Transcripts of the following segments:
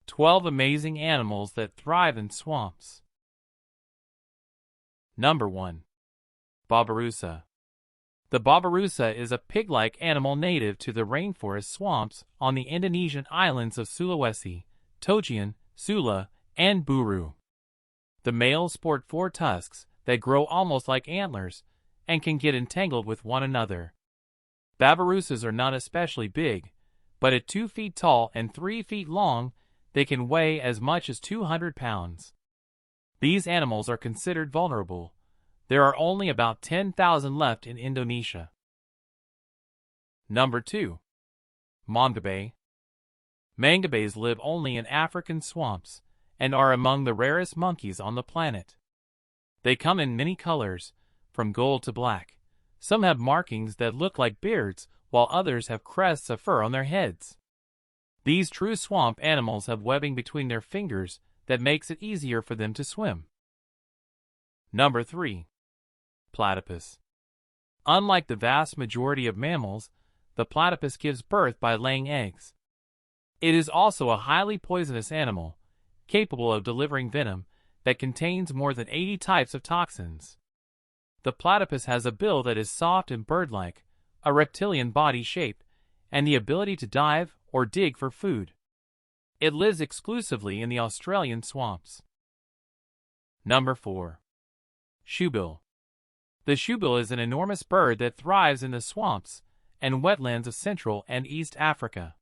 12 amazing animals that thrive in swamps. Number 1. BABIRUSA. The BABIRUSA is a pig-like animal native to the rainforest swamps on the Indonesian islands of Sulawesi, Togian, Sula, and Buru. The males sport 4 tusks that grow almost like antlers and can get entangled with one another. BABIRUSAs are not especially big, but at 2 feet tall and 3 feet long, they can weigh as much as 200 pounds. These animals are considered vulnerable. There are only about 10,000 left in Indonesia. Number 2. MANGABEY. Mangabeys live only in African swamps and are among the rarest monkeys on the planet. They come in many colors, from gold to black. Some have markings that look like beards, while others have crests of fur on their heads. These true swamp animals have webbing between their fingers that makes it easier for them to swim. Number 3. Platypus. Unlike the vast majority of mammals, the platypus gives birth by laying eggs. It is also a highly poisonous animal, capable of delivering venom that contains more than 80 types of toxins. The platypus has a bill that is soft and bird-like, a reptilian body shape, and the ability to dive or dig for food. It lives exclusively in the Australian swamps. Number 4. SHOEBILL. The shoebill is an enormous bird that thrives in the swamps and wetlands of Central and East Africa.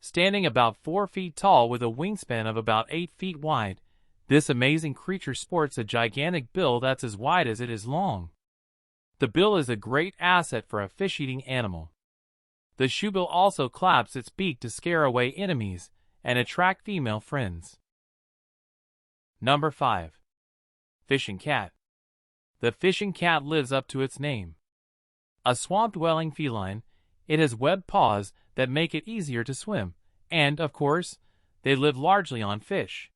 Standing about 4 feet tall with a wingspan of about 8 feet wide, this amazing creature sports a gigantic bill that's as wide as it is long. The bill is a great asset for a fish-eating animal. The shoebill also claps its beak to scare away enemies and attract female friends. Number 5. Fishing cat. The fishing cat lives up to its name. A swamp-dwelling feline, it has webbed paws that make it easier to swim, and, of course, they live largely on fish.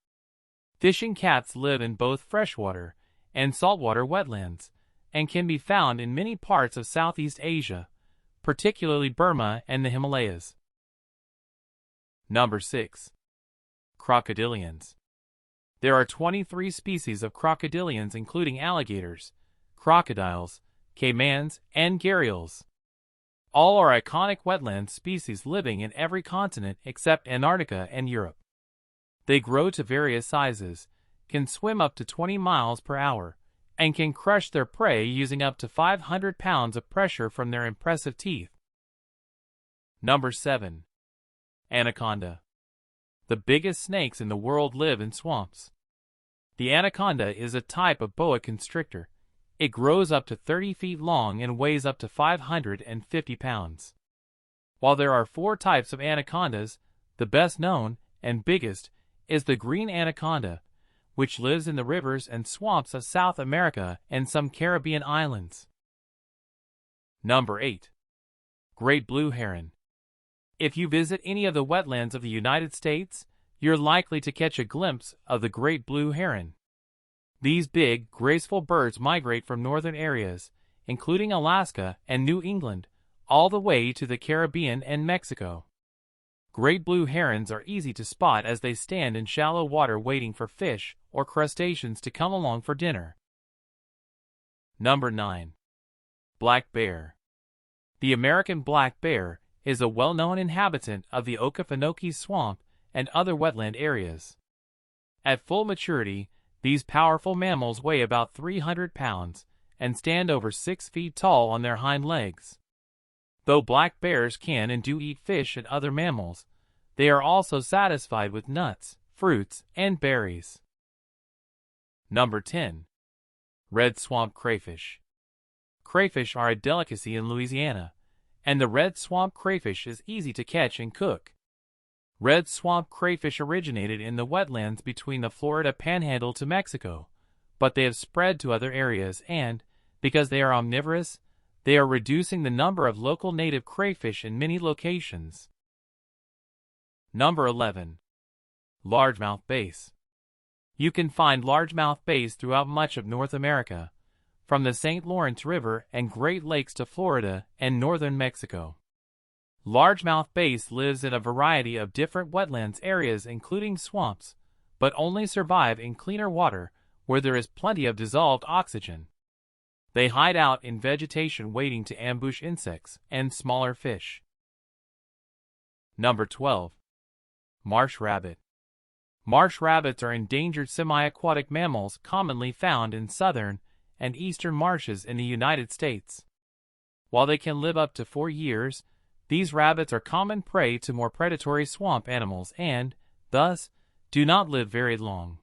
Fishing cats live in both freshwater and saltwater wetlands, and can be found in many parts of Southeast Asia, particularly Burma and the Himalayas. Number 6. Crocodilians. There are 23 species of crocodilians including alligators, crocodiles, caimans, and gharials. All are iconic wetland species living in every continent except Antarctica and Europe. They grow to various sizes, can swim up to 20 miles per hour, and can crush their prey using up to 500 pounds of pressure from their impressive teeth. Number 7. Anaconda. The biggest snakes in the world live in swamps. The anaconda is a type of boa constrictor. It grows up to 30 feet long and weighs up to 550 pounds. While there are 4 types of anacondas, the best known and biggest is the green anaconda, which lives in the rivers and swamps of South America and some Caribbean islands. Number 8. Great blue heron. If you visit any of the wetlands of the United States, you're likely to catch a glimpse of the great blue heron. These big, graceful birds migrate from northern areas, including Alaska and New England, all the way to the Caribbean and Mexico. Great blue herons are easy to spot as they stand in shallow water waiting for fish or crustaceans to come along for dinner. Number 9. Black bear. The American black bear is a well-known inhabitant of the Okefenokee Swamp and other wetland areas. At full maturity, these powerful mammals weigh about 300 pounds and stand over 6 feet tall on their hind legs. Though black bears can and do eat fish and other mammals, they are also satisfied with nuts, fruits, and berries. Number 10. Red swamp crayfish. Crayfish are a delicacy in Louisiana, and the red swamp crayfish is easy to catch and cook. Red swamp crayfish originated in the wetlands between the Florida Panhandle to Mexico, but they have spread to other areas and, because they are omnivorous, they are reducing the number of local native crayfish in many locations. Number 11. Largemouth bass. You can find largemouth bass throughout much of North America, from the St. Lawrence River and Great Lakes to Florida and northern Mexico. Largemouth bass lives in a variety of different wetlands areas including swamps, but only survive in cleaner water where there is plenty of dissolved oxygen. They hide out in vegetation waiting to ambush insects and smaller fish. Number 12. Marsh rabbit. Marsh rabbits are endangered semi-aquatic mammals commonly found in southern and eastern marshes in the United States. While they can live up to 4 years, these rabbits are common prey to more predatory swamp animals and, thus, do not live very long.